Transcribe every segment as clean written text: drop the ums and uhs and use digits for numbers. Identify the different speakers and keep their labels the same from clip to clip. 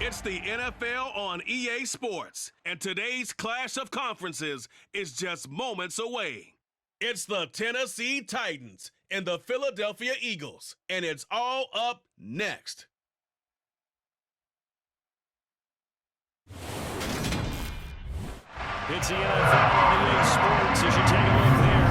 Speaker 1: It's the NFL on EA Sports, and today's clash of conferences is just moments away. It's the Tennessee Titans and the Philadelphia Eagles, and it's all up next.
Speaker 2: It's the NFL on EA Sports as you take a look there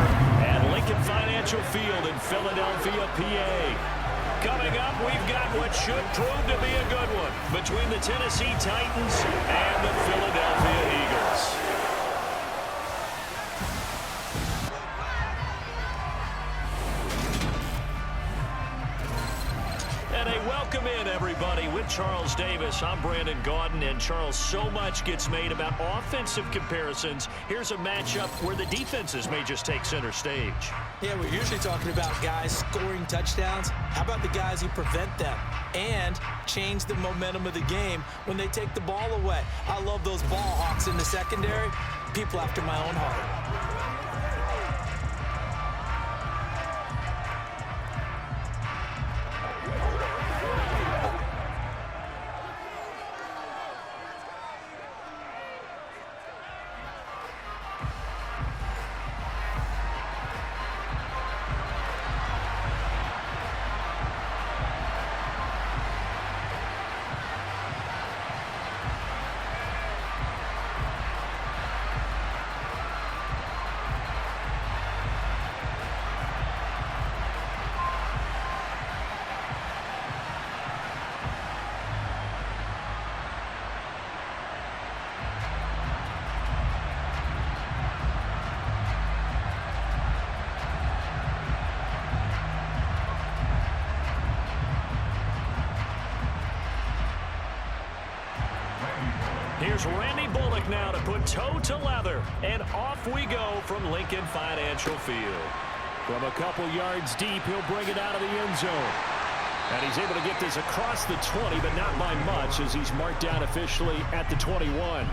Speaker 2: at Lincoln Financial Field in Philadelphia, PA. Coming up, we've got what should prove to be a good one between the Tennessee Titans and the Philadelphia Eagles. And a welcome in, everybody, with Charles Davis. I'm Brandon Gaudin, and Charles, so much gets made about offensive comparisons. Here's a matchup where the defenses may just take center stage.
Speaker 3: Yeah, we're usually talking about guys scoring touchdowns. How about the guys who prevent them and change the momentum of the game when they take the ball away? I love those ball hawks in the secondary. People after my own heart.
Speaker 2: Here's Randy Bullock now to put toe to leather, and off we go from Lincoln Financial Field. From a couple yards deep, he'll bring it out of the end zone. And he's able to get this across the 20, but not by much, as he's marked down officially at the 21.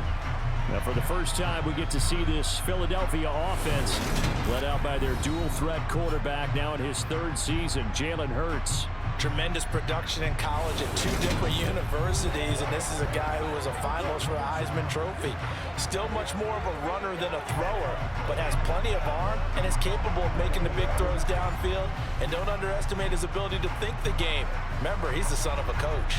Speaker 2: Now, for the first time, we get to see this Philadelphia offense led out by their dual-threat quarterback, now in his third season, Jalen Hurts.
Speaker 3: Tremendous production in college at two different universities, and this is a guy who was a finalist for the Heisman Trophy. Still much more of a runner than a thrower, but has plenty of arm and is capable of making the big throws downfield. And don't underestimate his ability to think the game. Remember, he's the son of a coach.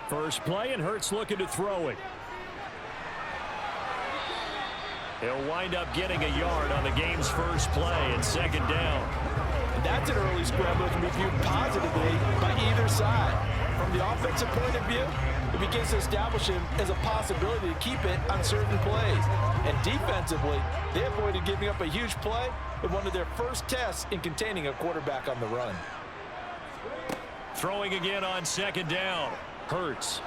Speaker 2: First play, and Hurts looking to throw it. He'll wind up getting a yard on the game's first play and second down.
Speaker 3: And that's an early scramble that can be viewed positively by either side. From the offensive point of view, it begins to establish him as a possibility to keep it on certain plays. And defensively, they avoided giving up a huge play in one of their first tests in containing a quarterback on the run.
Speaker 2: Throwing again on second down. Hurts.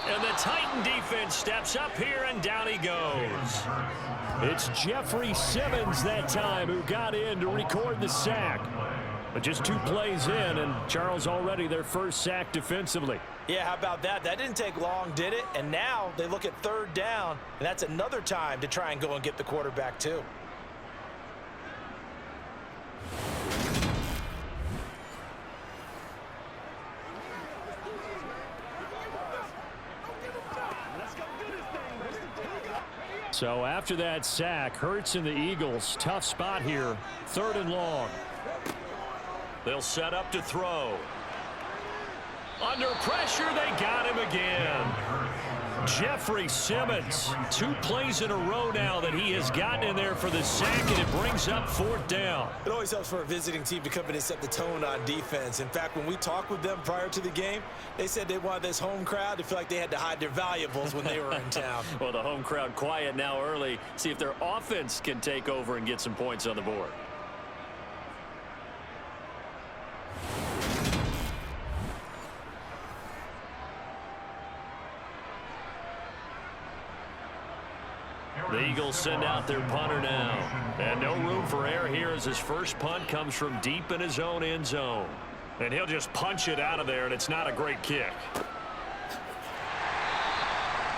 Speaker 2: And the Titan defense steps up here, and down he goes. It's Jeffrey Simmons that time who got in to record the sack. But just 2 plays in, and Charles already their first sack defensively.
Speaker 3: Yeah, how about that? That didn't take long, did it? And now they look at third down, and that's another time to try and go and get the quarterback too.
Speaker 2: So after that sack, Hurts and the Eagles, tough spot here, 3rd and long. They'll set up to throw. Under pressure, they got him again. Jeffrey Simmons, 2 plays in a row now that he has gotten in there for the sack, and it brings up 4th down.
Speaker 3: It always helps for a visiting team to come in and set the tone on defense. In fact, when we talked with them prior to the game, they said they wanted this home crowd to feel like they had to hide their valuables when they were in town.
Speaker 2: Well, the home crowd quiet now early. See if their offense can take over and get some points on the board. The Eagles send out their punter now. And no room for error here as his first punt comes from deep in his own end zone. And he'll just punch it out of there, and it's not a great kick.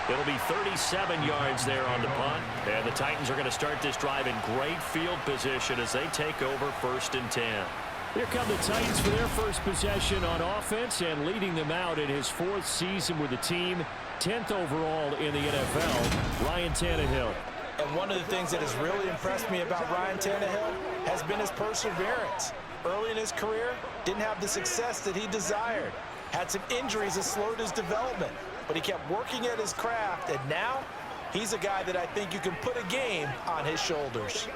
Speaker 2: It'll be 37 yards there on the punt. And the Titans are going to start this drive in great field position as they take over 1st and 10.
Speaker 4: Here come the Titans for their first possession on offense, and leading them out in his 4th season with the team, 10th overall in the NFL, Ryan Tannehill.
Speaker 3: And one of the things that has really impressed me about Ryan Tannehill has been his perseverance. Early in his career, didn't have the success that he desired. Had some injuries that slowed his development, but he kept working at his craft, and now he's a guy that I think you can put a game on his shoulders.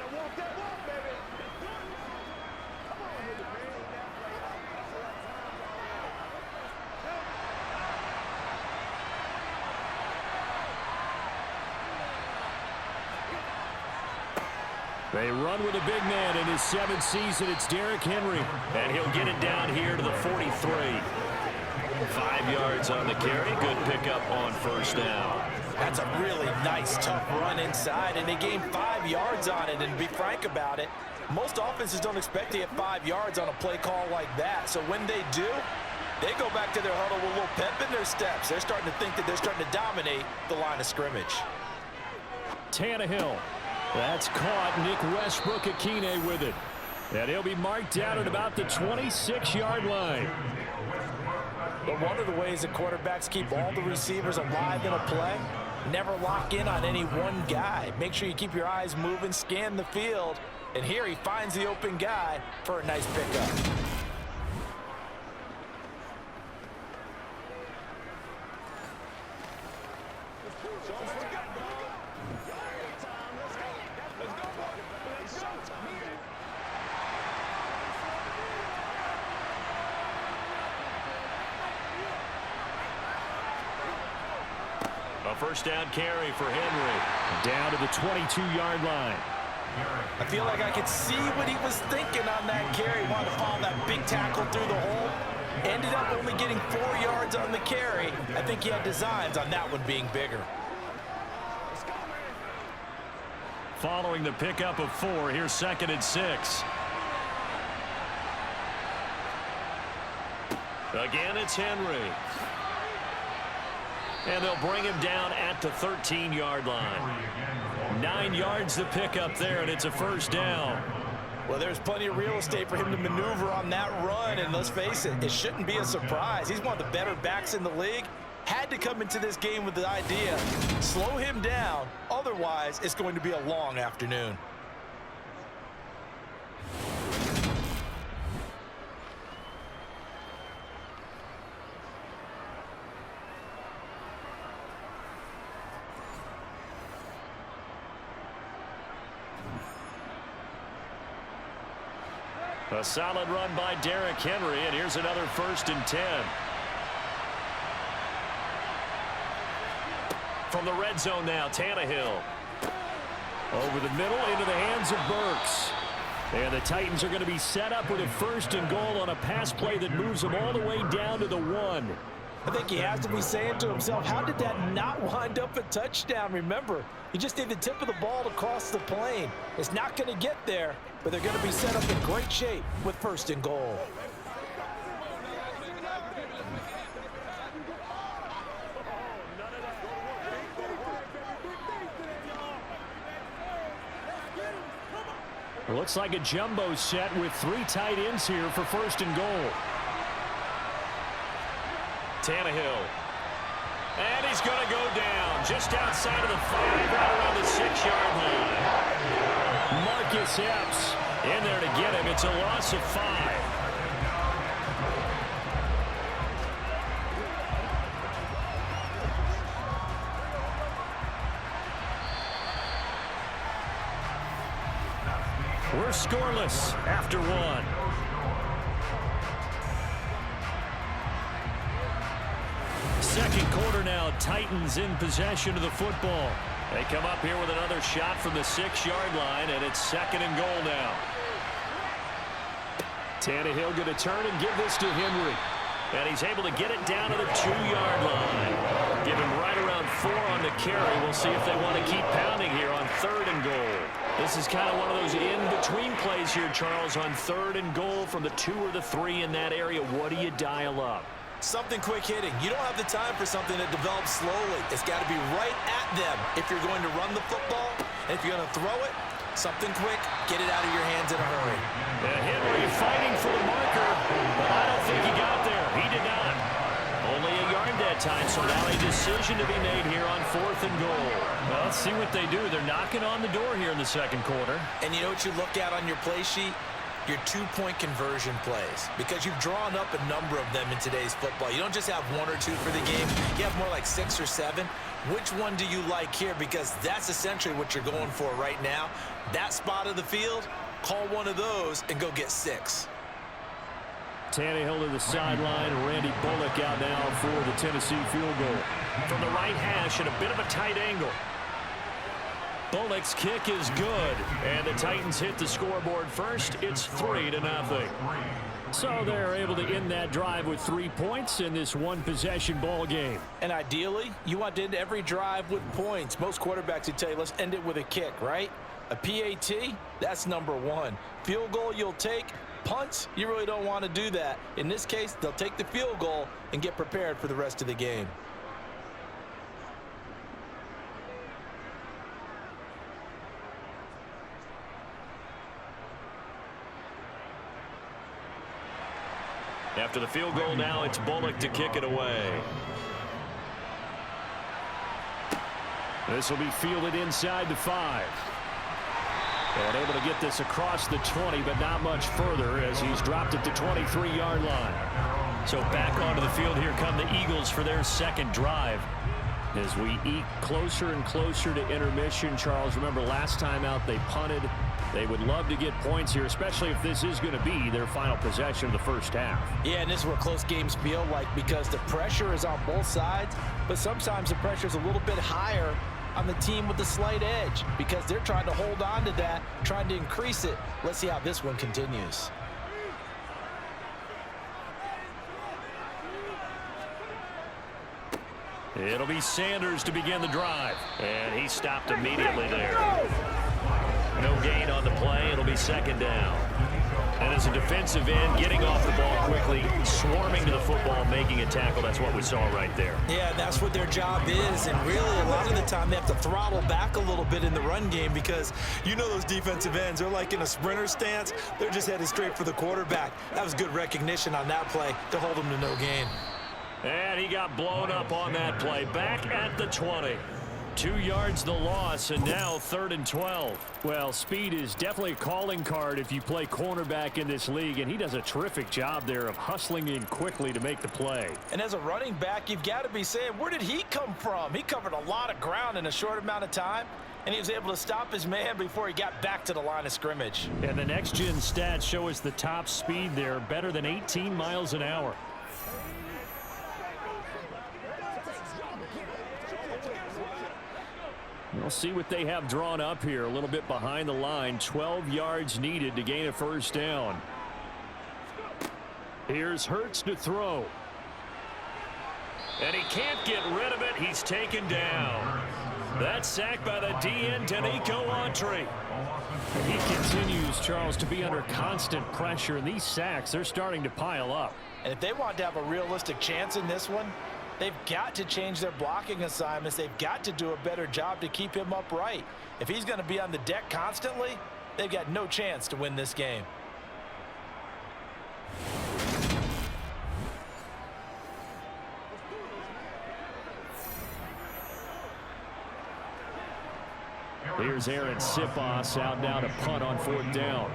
Speaker 4: They run with a big man in his 7th season. It's Derrick Henry.
Speaker 2: And he'll get it down here to the 43. 5 yards on the carry. Good pickup on 1st down.
Speaker 3: That's a really nice, tough run inside, and they gained 5 yards on it. And to be frank about it, most offenses don't expect to get 5 yards on a play call like that. So when they do, they go back to their huddle with a little pep in their steps. They're starting to think that they're starting to dominate the line of scrimmage.
Speaker 4: Tannehill. That's caught. Nick Westbrook-Akine with it. And he'll be marked down at about the 26-yard line.
Speaker 3: But one of the ways that quarterbacks keep all the receivers alive in a play, never lock in on any one guy. Make sure you keep your eyes moving, scan the field. And here he finds the open guy for a nice pickup.
Speaker 2: A 1st down carry for Henry.
Speaker 4: Down to the 22-yard line.
Speaker 3: I feel like I could see what he was thinking on that carry. Wanted to follow that big tackle through the hole. Ended up only getting 4 yards on the carry. I think he had designs on that one being bigger.
Speaker 4: Following the pickup of 4, here's 2nd and 6.
Speaker 2: Again, it's Henry. And they'll bring him down at the 13-yard line.
Speaker 4: 9 yards to pick up there, and it's a 1st down.
Speaker 3: Well, there's plenty of real estate for him to maneuver on that run, and let's face it, it shouldn't be a surprise. He's one of the better backs in the league. Had to come into this game with the idea, slow him down, otherwise it's going to be a long afternoon.
Speaker 4: A solid run by Derrick Henry, and here's another 1st and 10.
Speaker 2: From the red zone now, Tannehill.
Speaker 4: Over the middle into the hands of Burks. And the Titans are going to be set up with a 1st and goal on a pass play that moves them all the way down to the 1.
Speaker 3: I think he has to be saying to himself, how did that not wind up a touchdown? Remember, he just need the tip of the ball to cross the plane. It's not going to get there, but they're going to be set up in great shape with 1st and goal.
Speaker 4: Looks like a jumbo set with 3 tight ends here for 1st and goal.
Speaker 2: Tannehill. And he's going to go down just outside of the 5, right around the 6-yard line.
Speaker 4: Marcus Epps in there to get him. It's a loss of 5. We're scoreless after 1. Second quarter now, Titans in possession of the football. They come up here with another shot from the 6-yard line, and it's 2nd and goal now. Tannehill going to turn and give this to Henry. And he's able to get it down to the 2-yard line. Give him right around 4 on the carry. We'll see if they want to keep pounding here on 3rd and goal.
Speaker 2: This is kind of one of those in-between plays here, Charles, on 3rd and goal from the 2 or the 3 in that area. What do you dial up?
Speaker 3: Something quick hitting. You don't have the time for something that develops slowly. It's got to be right at them if you're going to run the football. And if you're going to throw it, something quick, get it out of your hands in a hurry.
Speaker 2: Henry fighting for the marker, but I don't think he got there. He did not. Only a yard that time, so now a decision to be made here on 4th and goal. Well, let's see what they do. They're knocking on the door here in the second quarter.
Speaker 3: And you know what you look at on your play sheet? Your 2-point conversion plays, because you've drawn up a number of them in today's football. You don't just have 1 or 2 for the game. You have more like 6 or 7. Which one do you like here? Because that's essentially what you're going for right now. That spot of the field, call one of those and go get 6.
Speaker 2: Tannehill to the sideline. Randy Bullock out now for the Tennessee field goal. From the right hash at a bit of a tight angle. Bullock's kick is good, and the Titans hit the scoreboard first. It's 3-0. So they're able to end that drive with 3 points in this one-possession ball game.
Speaker 3: And ideally, you want to end every drive with points. Most quarterbacks would tell you, let's end it with a kick, right? A PAT, that's number 1. Field goal you'll take. Punts, you really don't want to do that. In this case, they'll take the field goal and get prepared for the rest of the game.
Speaker 2: After the field goal now, it's Bullock to kick it away. This will be fielded inside the 5. And able to get this across the 20, but not much further as he's dropped it to 23-yard line. So back onto the field, here come the Eagles for their second drive. As we eke closer and closer to intermission, Charles, remember last time out they punted. They would love to get points here, especially if this is going to be their final possession of the first half.
Speaker 3: Yeah, and this is what close games feel like, because the pressure is on both sides, but sometimes the pressure is a little bit higher on the team with the slight edge because they're trying to hold on to that, trying to increase it. Let's see how this one continues.
Speaker 2: It'll be Sanders to begin the drive, and he stopped immediately there. No gain on the play. It'll be second down. And as a defensive end, getting off the ball quickly, swarming to the football, making a tackle. That's what we saw right there.
Speaker 3: Yeah, that's what their job is. And really, a lot of the time, they have to throttle back a little bit in the run game because you know those defensive ends, they're like in a sprinter stance. They're just headed straight for the quarterback. That was good recognition on that play to hold them to no gain.
Speaker 2: And he got blown up on that play. Back at the 20. 2 yards the loss, and now 3rd and 12. Well, speed is definitely a calling card if you play cornerback in this league, and he does a terrific job there of hustling in quickly to make the play.
Speaker 3: And as a running back, you've got to be saying, where did he come from? He covered a lot of ground in a short amount of time, and he was able to stop his man before he got back to the line of scrimmage.
Speaker 2: And the next-gen stats show us the top speed there, better than 18 miles an hour. We'll see what they have drawn up here. A little bit behind the line. 12 yards needed to gain a first down. Here's Hurts to throw. And he can't get rid of it. He's taken down. That's sacked by the DN, Danico Autry. He continues, Charles, to be under constant pressure. And these sacks, they're starting to pile up.
Speaker 3: And if they want to have a realistic chance in this one, they've got to change their blocking assignments. They've got to do a better job to keep him upright. If he's going to be on the deck constantly, they've got no chance to win this game.
Speaker 2: Here's Aaron Sipos out now to punt on 4th down.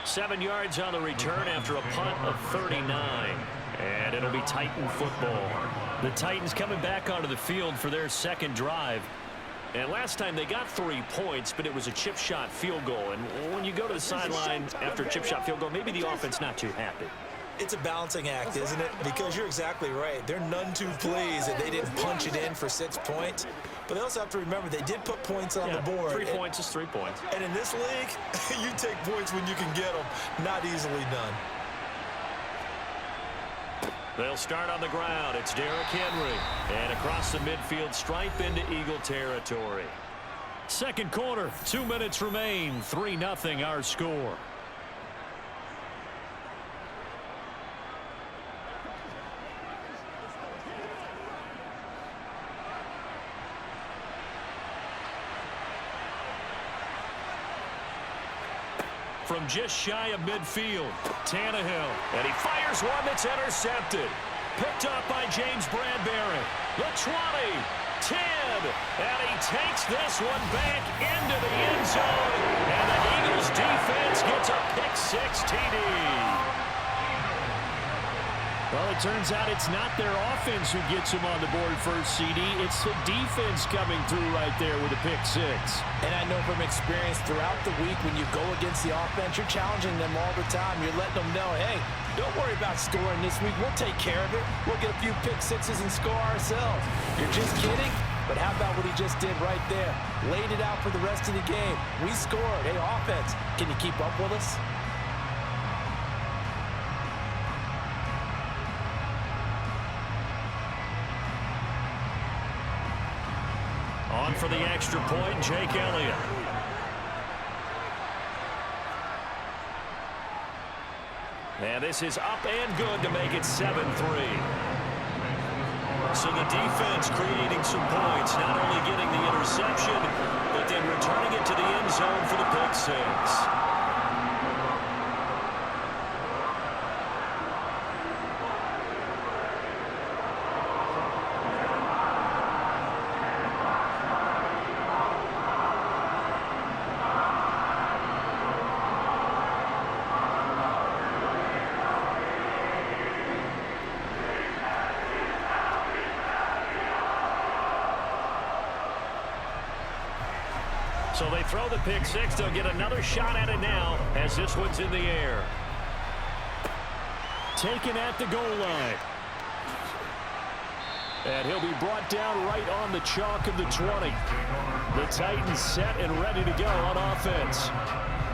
Speaker 2: Seven yards on the return after a punt of 39. And it'll be Titan football. The Titans coming back onto the field for their second drive. And last time they got 3 points, but it was a chip shot field goal. And when you go to the sideline after a chip shot field goal, maybe the offense not too happy.
Speaker 3: It's a balancing act, isn't it? Because you're exactly right. They're none too pleased that they didn't punch it in for 6 points. But they also have to remember they did put points on the board.
Speaker 2: 3 points is 3 points.
Speaker 3: And in this league, you take points when you can get them. Not easily done.
Speaker 2: They'll start on the ground. It's Derrick Henry. And across the midfield stripe into Eagle territory. Second quarter, 2 minutes remain. 3-0 our score. From just shy of midfield, Tannehill. And he fires one that's intercepted. Picked up by James Bradbury. The 20, 10, and he takes this one back into the end zone. And the Eagles defense gets a pick-six TD. Well, it turns out it's not their offense who gets him on the board first, CD. It's the defense coming through right there with a pick-six.
Speaker 3: And I know from experience throughout the week when you go against the offense, you're challenging them all the time. You're letting them know, hey, don't worry about scoring this week. We'll take care of it. We'll get a few pick-sixes and score ourselves. You're just kidding? But how about what he just did right there? Laid it out for the rest of the game. We scored. Hey, offense, can you keep up with us?
Speaker 2: On for the extra point, Jake Elliott. And this is up and good to make it 7-3. So the defense creating some points, not only getting the interception, but then returning it to the end zone for the pick-six. So they throw the pick six. They'll get another shot at it now as this one's in the air. Taken at the goal line. And he'll be brought down right on the chalk of the 20. The Titans set and ready to go on offense.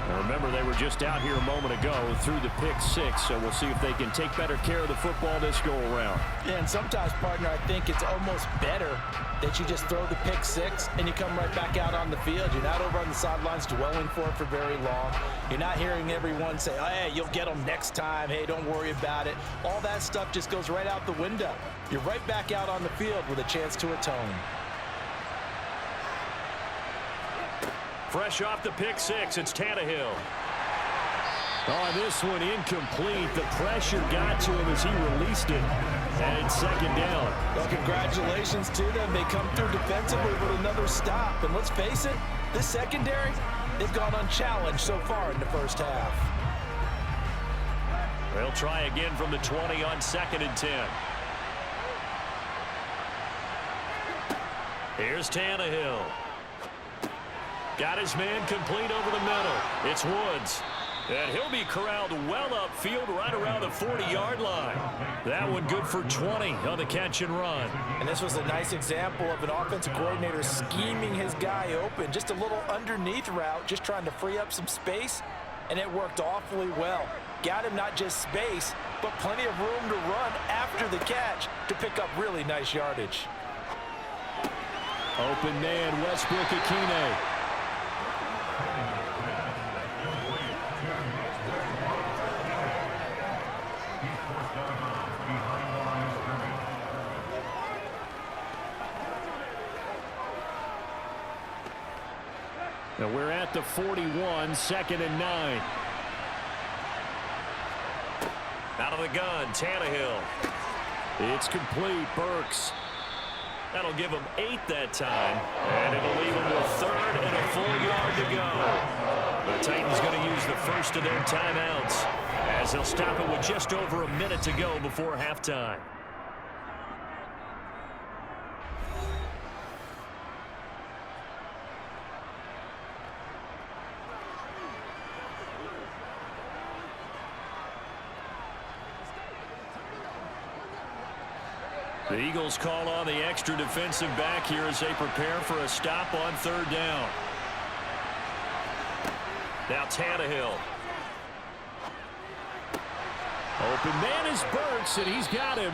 Speaker 2: Now remember, they were just out here a moment ago through the pick six, so we'll see if they can take better care of the football this go-around.
Speaker 3: Yeah, and sometimes, partner, I think it's almost better that you just throw the pick six and you come right back out on the field. You're not over on the sidelines dwelling for it for very long. You're not hearing everyone say, oh, hey, you'll get them next time. Hey, don't worry about it. All that stuff just goes right out the window. You're right back out on the field with a chance to atone.
Speaker 2: Fresh off the pick six, it's Tannehill. Oh, this one incomplete. The pressure got to him as he released it. And it's second down.
Speaker 3: Well, congratulations to them. They come through defensively with another stop. And let's face it, this secondary, they've gone unchallenged so far in the first half.
Speaker 2: They'll try again from the 20 on 2nd and 10. Here's Tannehill. Got his man complete over the middle. It's Woods. And he'll be corralled well upfield right around the 40-yard line. That one good for 20 on the catch and run.
Speaker 3: And this was a nice example of an offensive coordinator scheming his guy open. Just a little underneath route, just trying to free up some space, and it worked awfully well. Got him not just space, but plenty of room to run after the catch to pick up really nice yardage.
Speaker 2: Open man, Westbrook-Akine. Now we're at the 41, 2nd and 9. Out of the gun, Tannehill. It's complete, Burks. That'll give him 8 that time, and it'll leave him with 3rd and a full yard to go. The Titans going to use the first of their timeouts as they'll stop it with just over a minute to go before halftime. The Eagles call on the extra defensive back here as they prepare for a stop on 3rd down. Now Tannehill.
Speaker 4: Open man is Burks, and he's got him.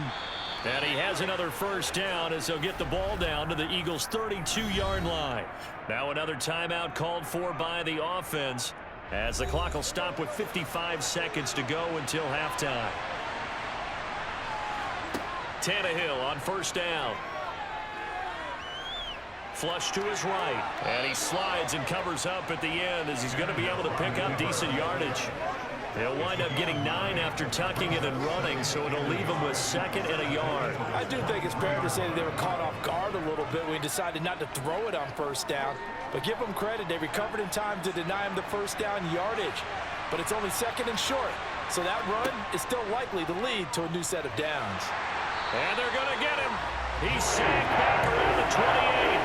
Speaker 4: And he has another first down as they'll get the ball down to the Eagles' 32-yard line. Now another timeout called for by the offense as the clock will stop with 55 seconds to go until halftime. Tannehill on first down. Flush to his right. And he slides and covers up at the end as he's going to be able to pick up decent yardage. They'll wind up getting 9 after tucking it and running, so it'll leave them with 2nd and a yard.
Speaker 3: I do think it's fair to say that they were caught off guard a little bit when he decided not to throw it on first down. But give them credit. They recovered in time to deny him the first down yardage. But it's only 2nd and short. So that run is still likely to lead to a new set of downs.
Speaker 4: And they're going to get him. He's sacked back around the 28.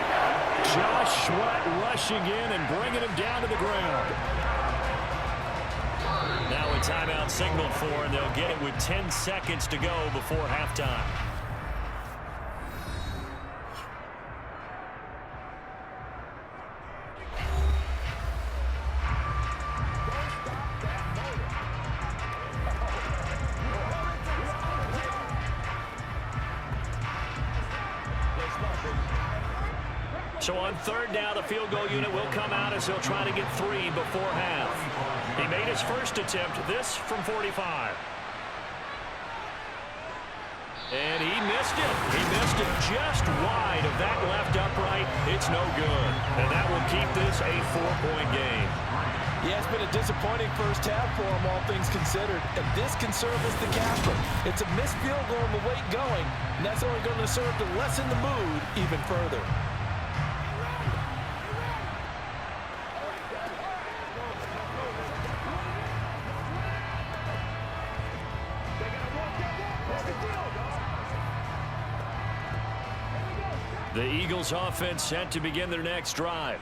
Speaker 4: Josh Sweat rushing in and bringing him down to the ground. Now a timeout signaled for, and they'll get it with 10 seconds to go before halftime. So on third down, the field goal unit will come out as they'll try to get 3 before half. He made his first attempt, this from 45. And he missed it. He missed it just wide of that left upright. It's no good. And that will keep this a 4-point game.
Speaker 3: Yeah, it's been a disappointing first half for him, all things considered. And this can serve as the capper. It's a missed field goal in the late going, and that's only going to serve to lessen the mood even further.
Speaker 4: The Eagles offense set to begin their next drive.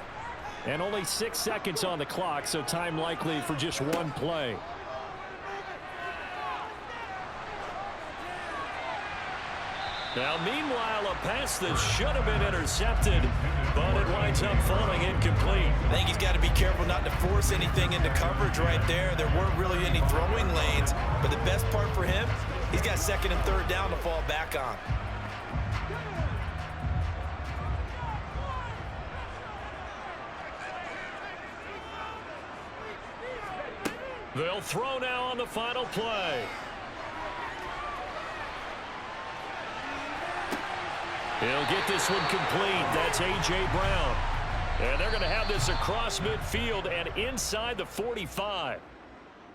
Speaker 4: And only 6 seconds on the clock, so time likely for just one play. Now, meanwhile, a pass that should have been intercepted, but it winds up falling incomplete.
Speaker 3: I think he's got to be careful not to force anything into coverage right there. There weren't really any throwing lanes, but the best part for him, he's got 2nd and 3rd down to fall back on.
Speaker 4: They'll throw now on the final play. He'll get this one complete. That's A.J. Brown. And they're going to have this across midfield and inside the 45.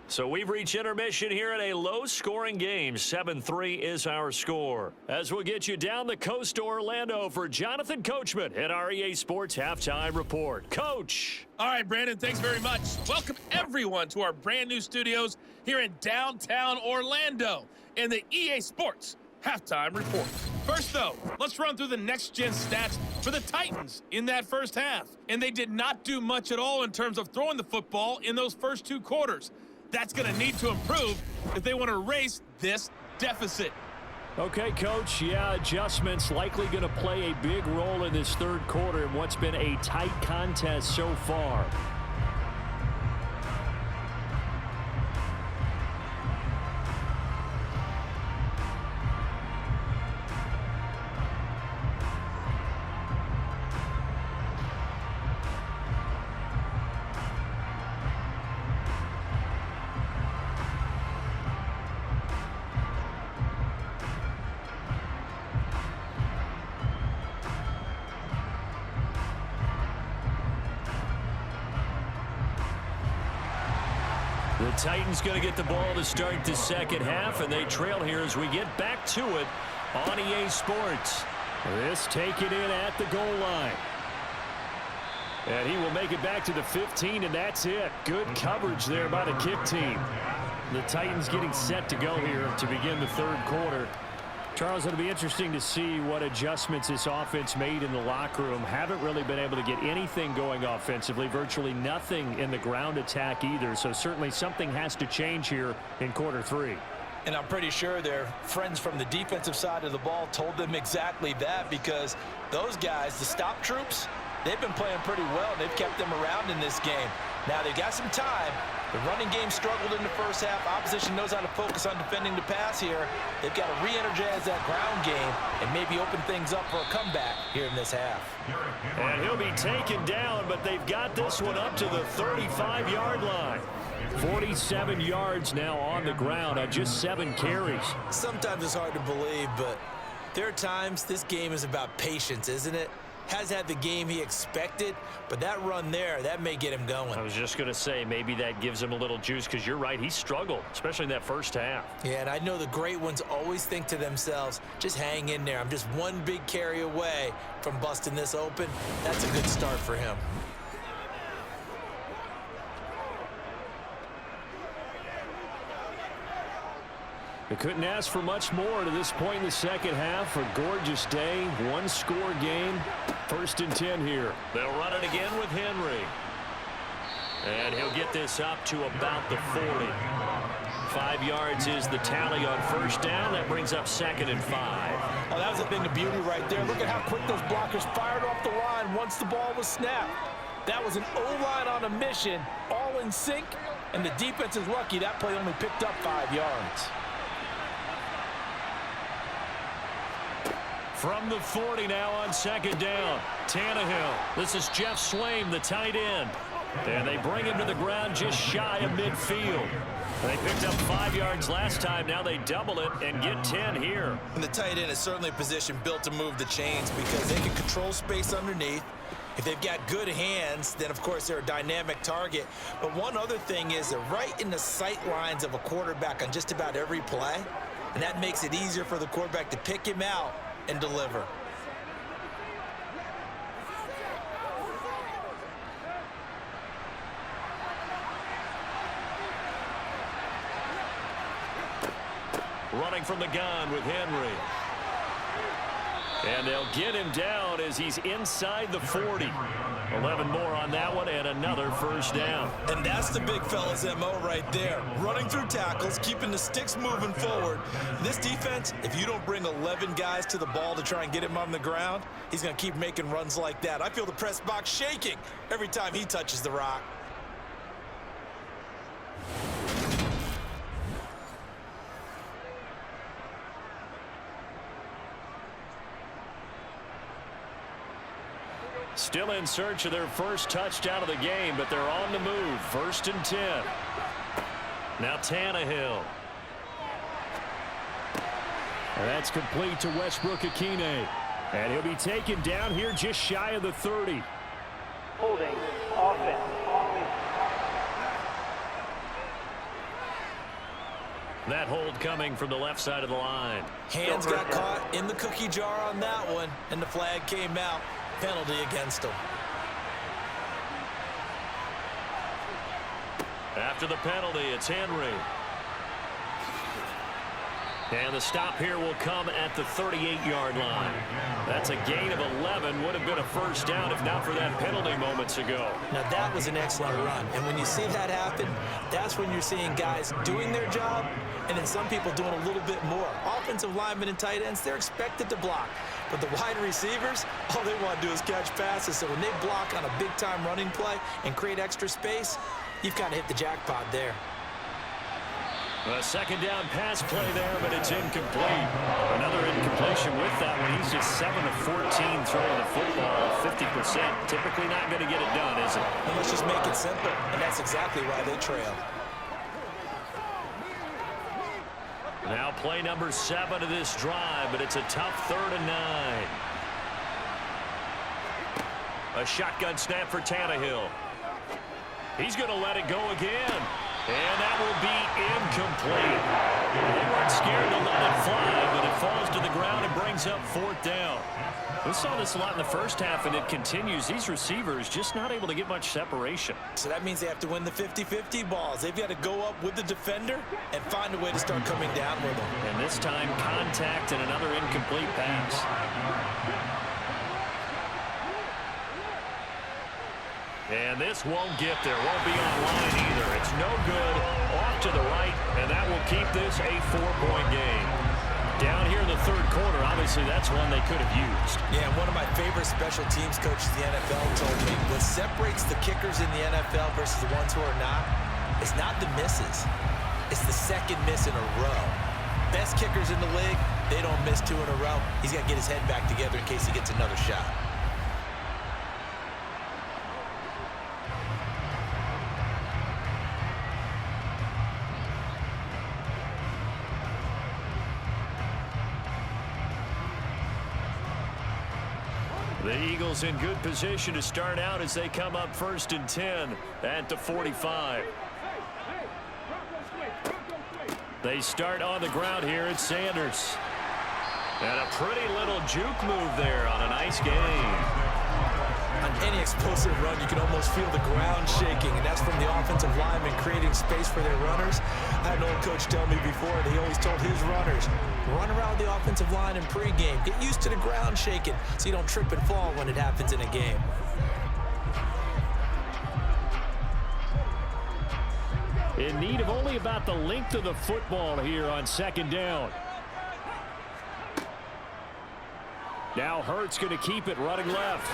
Speaker 4: So we've reached intermission here in a low-scoring game. 7-3 is our score. As we'll get you down the coast to Orlando for Jonathan Coachman at our EA Sports Halftime Report. Coach.
Speaker 5: All right, Brandon, thanks very much. Welcome, everyone, to our brand-new studios here in downtown Orlando in the EA Sports Halftime Report. First, though, let's run through the next-gen stats for the Titans in that first half. And they did not do much at all in terms of throwing the football in those first 2 quarters. That's going to need to improve if they want to erase this deficit.
Speaker 4: Okay, Coach. Yeah, adjustments likely going to play a big role in this 3rd quarter in what's been a tight contest so far. The Titans going to get the ball to start the second half, and they trail here as we get back to it on EA Sports. This taken in at the goal line. And he will make it back to the 15, and that's it. Good coverage there by the kick team. The Titans getting set to go here to begin the 3rd quarter. Charles, it'll be interesting to see what adjustments this offense made in the locker room. Haven't really been able to get anything going offensively, virtually nothing in the ground attack either. So certainly something has to change here in quarter 3.
Speaker 3: And I'm pretty sure their friends from the defensive side of the ball told them exactly that, because those guys, the stop troops, they've been playing pretty well. They've kept them around in this game. Now they've got some time. The running game struggled in the first half. Opposition knows how to focus on defending the pass here. They've got to re-energize that ground game and maybe open things up for a comeback here in this half.
Speaker 2: And he'll be taken down, but they've got this one up to the 35-yard line. 47 yards now on the ground on just 7 carries.
Speaker 3: Sometimes it's hard to believe, but there are times this game is about patience, isn't it? Has had the game he expected, but that run there, that may get him going.
Speaker 2: I was just going to say maybe that gives him a little juice because you're right, he struggled, especially in that first half.
Speaker 3: Yeah, and I know the great ones always think to themselves, just hang in there. I'm just one big carry away from busting this open. That's a good start for him.
Speaker 2: They couldn't ask for much more to this point in the second half. A gorgeous day, one-score game. 1st and 10 here. They'll run it again with Henry. And he'll get this up to about the 40. 5 yards is the tally on first down. That brings up 2nd and 5.
Speaker 3: Oh, that was a thing of beauty right there. Look at how quick those blockers fired off the line once the ball was snapped. That was an O-line on a mission, all in sync, and the defense is lucky that play only picked up 5 yards.
Speaker 2: From the 40 now on 2nd down. Tannehill. This is Jeff Swaim, the tight end. And they bring him to the ground just shy of midfield. They picked up 5 yards last time. Now they double it and get 10 here.
Speaker 3: And the tight end is certainly a position built to move the chains because they can control space underneath. If they've got good hands, then of course they're a dynamic target. But one other thing is they're right in the sight lines of a quarterback on just about every play. And that makes it easier for the quarterback to pick him out and deliver.
Speaker 2: Running from the gun with Henry. And they'll get him down as he's inside the 40. 11 more on that one and another first down.
Speaker 3: And that's the big fella's MO right there. Running through tackles, keeping the sticks moving forward. This defense, if you don't bring 11 guys to the ball to try and get him on the ground, he's going to keep making runs like that. I feel the press box shaking every time he touches the rock.
Speaker 2: Still in search of their first touchdown of the game, but they're on the move. 1st and 10. Now Tannehill. And that's complete to Westbrook-Akine. And he'll be taken down here just shy of the 30.
Speaker 6: Holding offense.
Speaker 2: That hold coming from the left side of the line.
Speaker 3: Hands got caught in the cookie jar on that one, and the flag came out. Penalty against him.
Speaker 2: After the penalty, it's Henry. And the stop here will come at the 38-yard line. That's a gain of 11. Would have been a first down if not for that penalty moments ago.
Speaker 3: Now that was an excellent run. And when you see that happen, that's when you're seeing guys doing their job and then some people doing a little bit more. Offensive linemen and tight ends, they're expected to block. But the wide receivers, all they want to do is catch passes. So when they block on a big-time running play and create extra space, you've kind of hit the jackpot there.
Speaker 2: A 2nd down pass play there, but it's incomplete. Another incompletion with that one. He's just 7 of 14 throwing the football, 50%. Typically not going to get it done, is it?
Speaker 3: And let's just make it simple, and that's exactly why they trail.
Speaker 2: Now play number 7 of this drive, but it's a tough 3rd and 9. A shotgun snap for Tannehill. He's going to let it go again. And that will be incomplete. They weren't scared to let it fly, but it falls to the ground and brings up 4th down. We saw this a lot in the first half, and it continues. These receivers just not able to get much separation.
Speaker 3: So that means they have to win the 50-50 balls. They've got to go up with the defender and find a way to start coming down with them.
Speaker 2: And this time, contact and another incomplete pass. And this won't get there. Won't be online either. It's no good. Off to the right, and that will keep this a 4-point game.
Speaker 4: Down here in the third quarter, obviously that's one they could have used.
Speaker 3: Yeah, and one of my favorite special teams coaches in the NFL told me what separates the kickers in the NFL versus the ones who are not is not the misses. It's the second miss in a row. Best kickers in the league, they don't miss 2 in a row. He's got to get his head back together in case he gets another shot.
Speaker 4: The Eagles in good position to start out as they come up 1st and 10 at the 45. They start on the ground here at Sanders. And a pretty little juke move there on a nice game.
Speaker 3: On any explosive run, you can almost feel the ground shaking, and that's from the offensive linemen creating space for their runners. I had an old coach tell me before that he always told his runners, run around the offensive line in pregame. Get used to the ground shaking so you don't trip and fall when it happens in a game.
Speaker 4: In need of only about the length of the football here on 2nd down. Now Hurts going to keep it running left.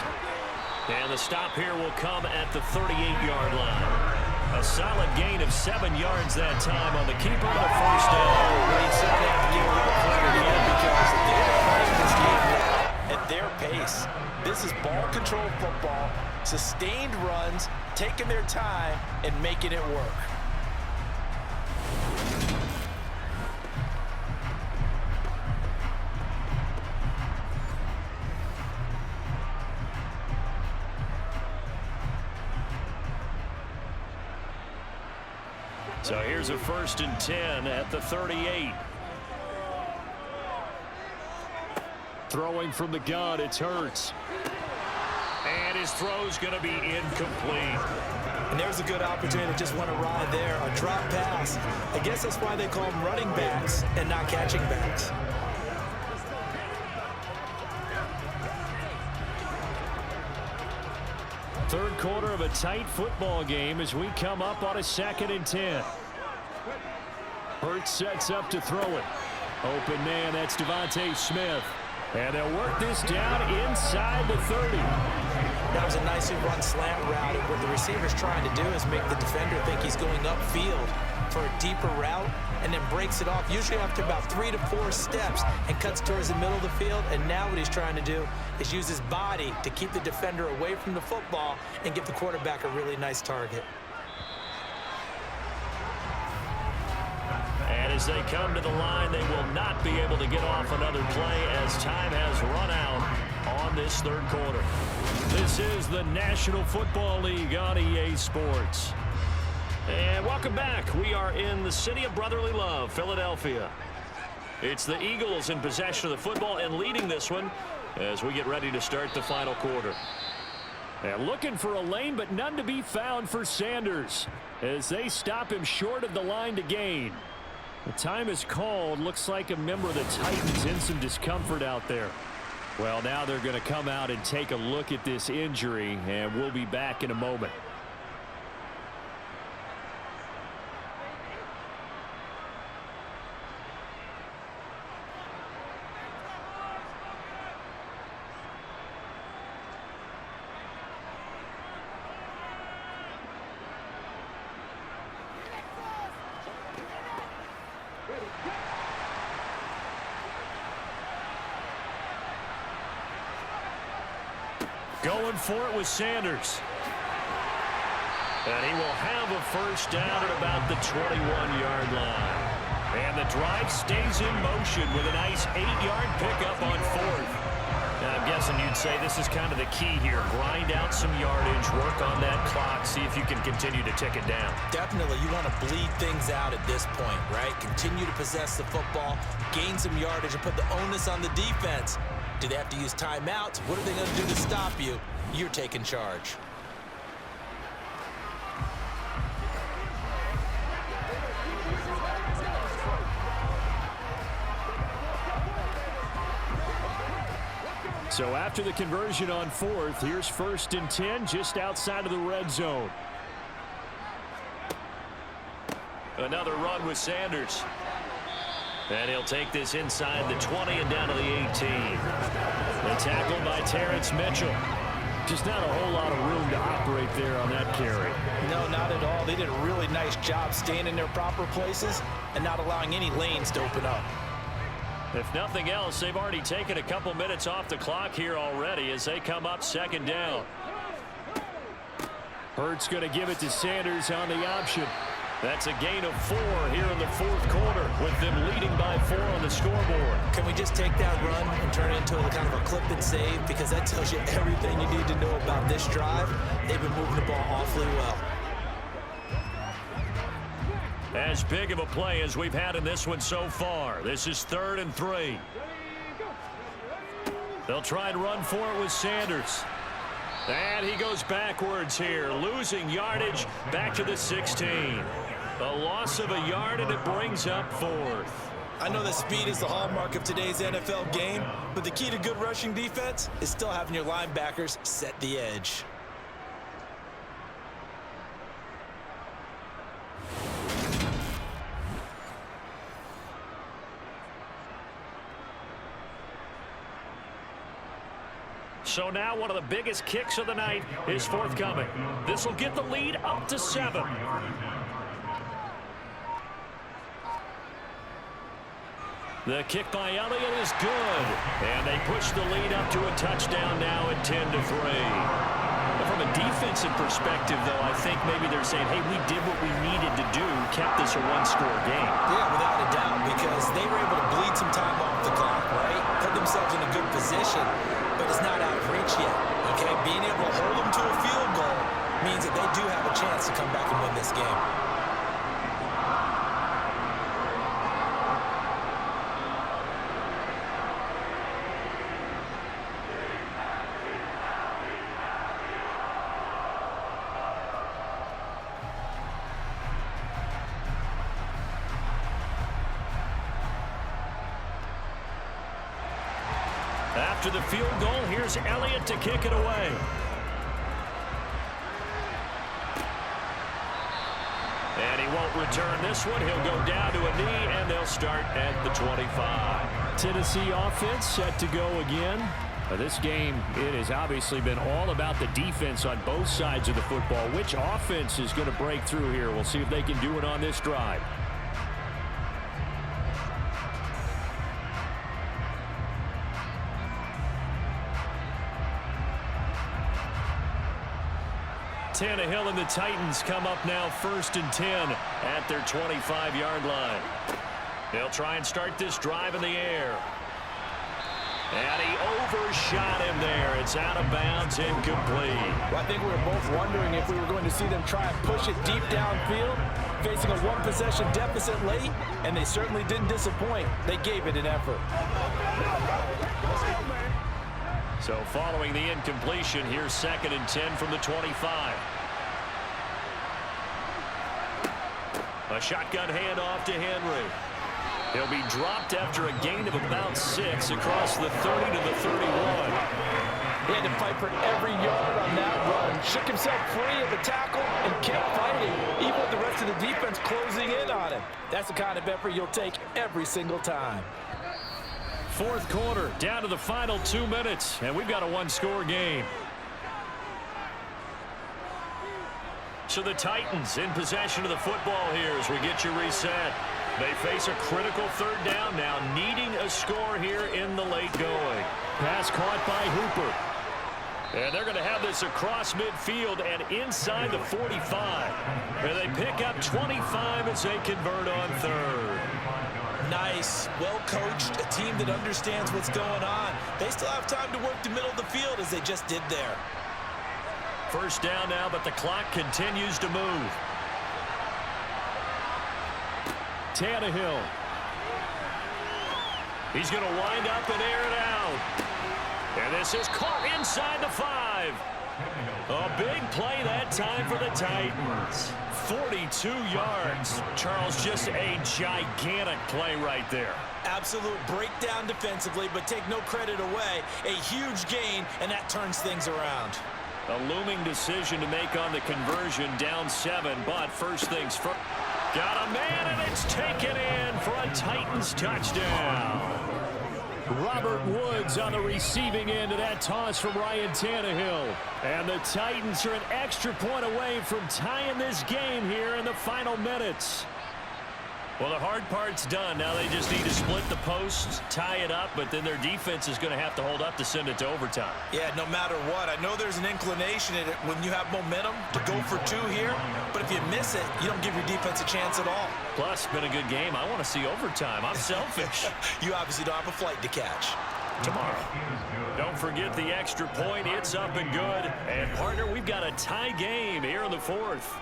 Speaker 4: And the stop here will come at the 38-yard line. A solid gain of 7 yards that time on the keeper on the 1st down.
Speaker 3: They certainly have to give a little credit here because they're playing this game now at their pace. This is ball control football, sustained runs, taking their time, and making it work.
Speaker 4: So here's a 1st and 10 at the 38. Throwing from the gun, it's Hurts. And his throw's going to be incomplete.
Speaker 3: And there's a good opportunity to just want to ride there. A drop pass. I guess that's why they call them running backs and not catching backs.
Speaker 4: Third quarter of a tight football game as we come up on a 2nd and 10. Hurts sets up to throw it. Open man, that's Devontae Smith. And they'll work this down inside the 30.
Speaker 3: That was a nicely run slant route. And what the receiver's trying to do is make the defender think he's going upfield for a deeper route and then breaks it off, usually after about 3 to 4 steps, and cuts towards the middle of the field. And now what he's trying to do is use his body to keep the defender away from the football and give the quarterback a really nice target.
Speaker 4: And as they come to the line, they will not be able to get off another play as time has run out on this third quarter. This is the National Football League on EA Sports. And welcome back. We are in the city of brotherly love, Philadelphia. It's the Eagles in possession of the football and leading this one as we get ready to start the final quarter. And looking for a lane, but none to be found for Sanders as they stop him short of the line to gain. The time is called. Looks like a member of the Titans in some discomfort out there. Well, now they're going to come out and take a look at this injury, and we'll be back in a moment. Going for it with Sanders. And he will have a first down at about the 21-yard line. And the drive stays in motion with a nice 8-yard pickup on 4th. Now, I'm guessing you'd say this is kind of the key here. Grind out some yardage, work on that clock, see if you can continue to tick it down.
Speaker 3: Definitely, you want to bleed things out at this point, right? Continue to possess the football, gain some yardage, and put the onus on the defense. Do they have to use timeouts? What are they going to do to stop you? You're taking charge.
Speaker 4: So after the conversion on 4th, here's 1st and 10 just outside of the red zone. Another run with Sanders. And he'll take this inside the 20 and down to the 18. The tackle by Terrence Mitchell. Just not a whole lot of room to operate there on that carry.
Speaker 3: No, not at all. They did a really nice job staying in their proper places and not allowing any lanes to open up.
Speaker 4: If nothing else, they've already taken a couple minutes off the clock here already as they come up second down. Hurts going to give it to Sanders on the option. That's a gain of 4 here in the fourth quarter with them leading by 4 on the scoreboard.
Speaker 3: Can we just take that run and turn it into a kind of a clip and save? Because that tells you everything you need to know about this drive. They've been moving the ball awfully well.
Speaker 4: As big of a play as we've had in this one so far. This is 3rd and 3. They'll try and run for it with Sanders. And he goes backwards here, losing yardage back to the 16. A loss of a yard, and it brings up 4th.
Speaker 3: I know that speed is the hallmark of today's NFL game, but the key to good rushing defense is still having your linebackers set the edge.
Speaker 4: So now one of the biggest kicks of the night is forthcoming. This will get the lead up to 7. The kick by Elliott is good. And they push the lead up to a touchdown now at 10-3. From a defensive perspective, though, I think maybe they're saying, hey, we did what we needed to do, kept this a one-score game.
Speaker 3: Yeah, without a doubt, because they were able to bleed some time off the clock, right? Put themselves in a good position, but it's not out of reach yet, okay? Being able to hold them to a field goal means that they do have a chance to come back and win this game.
Speaker 4: After the field goal, here's Elliott to kick it away. And he won't return this one. He'll go down to a knee, and they'll start at the 25.
Speaker 2: Tennessee offense set to go again. This game, it has obviously been all about the defense on both sides of the football. Which offense is going to break through here? We'll see if they can do it on this drive.
Speaker 4: Tannehill and the Titans come up now 1st and 10 at their 25-yard line. They'll try and start this drive in the air. And he overshot him there. It's out of bounds, incomplete.
Speaker 3: Well, I think we were both wondering if we were going to see them try and push it deep downfield, facing a one-possession deficit late, and they certainly didn't disappoint. They gave it an effort.
Speaker 4: So following the incompletion, here's 2nd and 10 from the 25. A shotgun handoff to Henry. He'll be dropped after a gain of about 6 across the 30 to the 31.
Speaker 3: He had to fight for every yard on that run. Shook himself free of the tackle and kept fighting, even with the rest of the defense closing in on him. That's the kind of effort you'll take every single time.
Speaker 4: 4th quarter, down to the final 2 minutes, and we've got a one-score game. So the Titans in possession of the football here as we get you reset. They face a critical 3rd down now, needing a score here in the late going. Pass caught by Hooper. And they're going to have this across midfield and inside the 45. And they pick up 25 as they convert on 3rd.
Speaker 3: Nice, well-coached, a team that understands what's going on. They still have time to work the middle of the field as they just did there.
Speaker 4: 1st down now, but the clock continues to move. Tannehill. He's going to wind up and air it out. And this is caught inside the 5. A big play that time for the Titans. 42 yards. Charles, just a gigantic play right there.
Speaker 3: Absolute breakdown defensively, but take no credit away. A huge gain, and that turns things around.
Speaker 4: A looming decision to make on the conversion, down 7, but first things first. Got a man, and it's taken in for a Titans touchdown. Robert Woods on the receiving end of that toss from Ryan Tannehill. And the Titans are an extra point away from tying this game here in the final minutes. Well, the hard part's done. Now they just need to split the posts, tie it up, but then their defense is going to have to hold up to send it to overtime.
Speaker 3: Yeah, no matter what. I know there's an inclination in it when you have momentum to go for two here, but if you miss it, you don't give your defense a chance at all.
Speaker 4: Plus, been a good game. I want to see overtime. I'm selfish.
Speaker 3: You obviously don't have a flight to catch.
Speaker 4: Tomorrow. Don't forget the extra point. It's up and good. And, partner, we've got a tie game here in the fourth.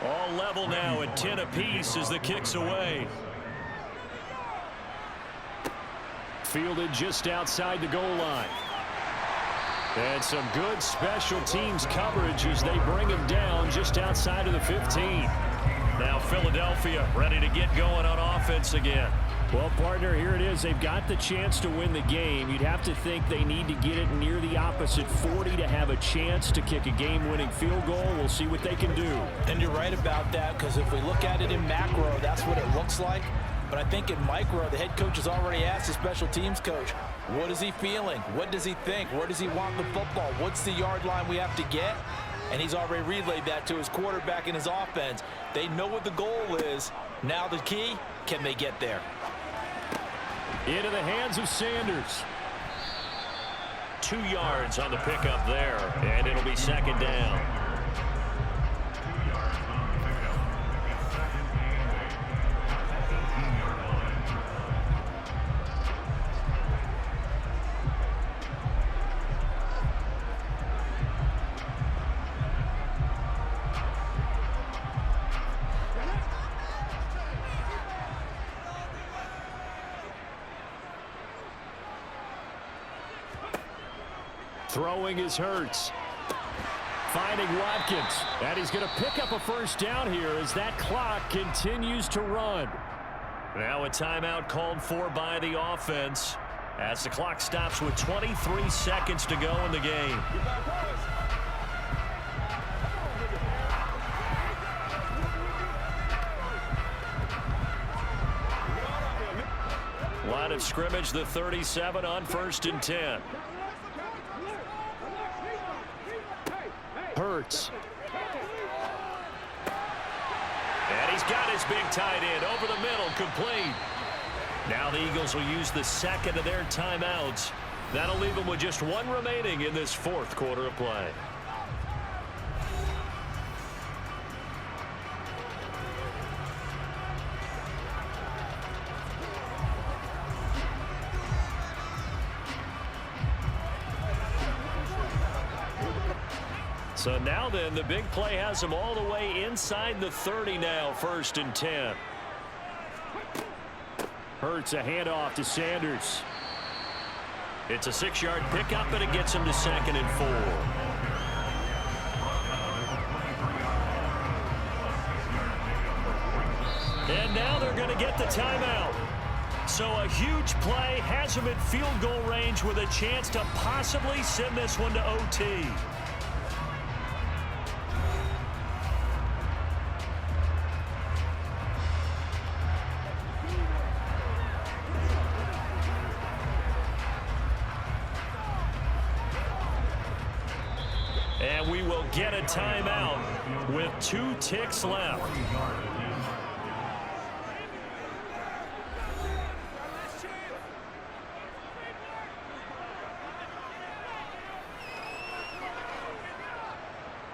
Speaker 4: All level now at 10 apiece as the kick's away. Fielded just outside the goal line. And some good special teams coverage as they bring him down just outside of the 15. Now Philadelphia ready to get going on offense again. Well, partner, here it is. They've got the chance to win the game. You'd have to think they need to get it near the opposite 40 to have a chance to kick a game-winning field goal. We'll see what they can do.
Speaker 3: And you're right about that, because if we look at it in macro, that's what it looks like. But I think in micro, the head coach has already asked the special teams coach, what is he feeling? What does he think? Where does he want the football? What's the yard line we have to get? And he's already relayed that to his quarterback and his offense. They know what the goal is. Now the key, can they get there?
Speaker 4: Into the hands of Sanders. 2 yards on the pickup there, and it'll be second down. Throwing is Hurts. Finding Watkins. And he's going to pick up a first down here as that clock continues to run. Now a timeout called for by the offense as the clock stops with 23 seconds to go in the game. Line of scrimmage, the 37 on 1st and 10. Hurts. And he's got his big tight end over the middle, complete. Now the Eagles will use the second of their timeouts. That'll leave them with just one remaining in this fourth quarter of play. So now then, the big play has them all the way inside the 30 now, 1st and 10. Hurts a handoff to Sanders. It's a 6-yard pickup, and it gets him to 2nd and 4. And now they're going to get the timeout. So a huge play has him at field goal range with a chance to possibly send this one to OT. And we will get a timeout with 2 ticks left.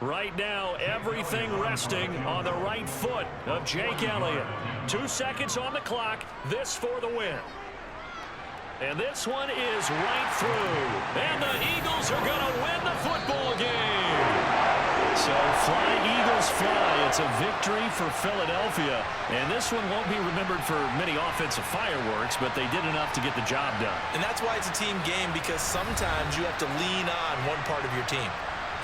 Speaker 4: Right now, everything resting on the right foot of Jake Elliott. 2 seconds on the clock. This for the win. And this one is right through. And the Eagles are going to win the football game.
Speaker 2: So fly, Eagles fly. It's a victory for Philadelphia. And this one won't be remembered for many offensive fireworks, but they did enough to get the job done.
Speaker 3: And that's why it's a team game, because sometimes you have to lean on one part of your team.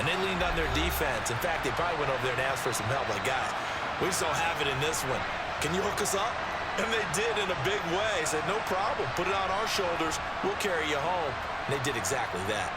Speaker 3: And they leaned on their defense. In fact, they probably went over there and asked for some help. Like, guys, we just don't have it in this one. Can you hook us up? And they did in a big way. Said, no problem. Put it on our shoulders. We'll carry you home. And they did exactly that.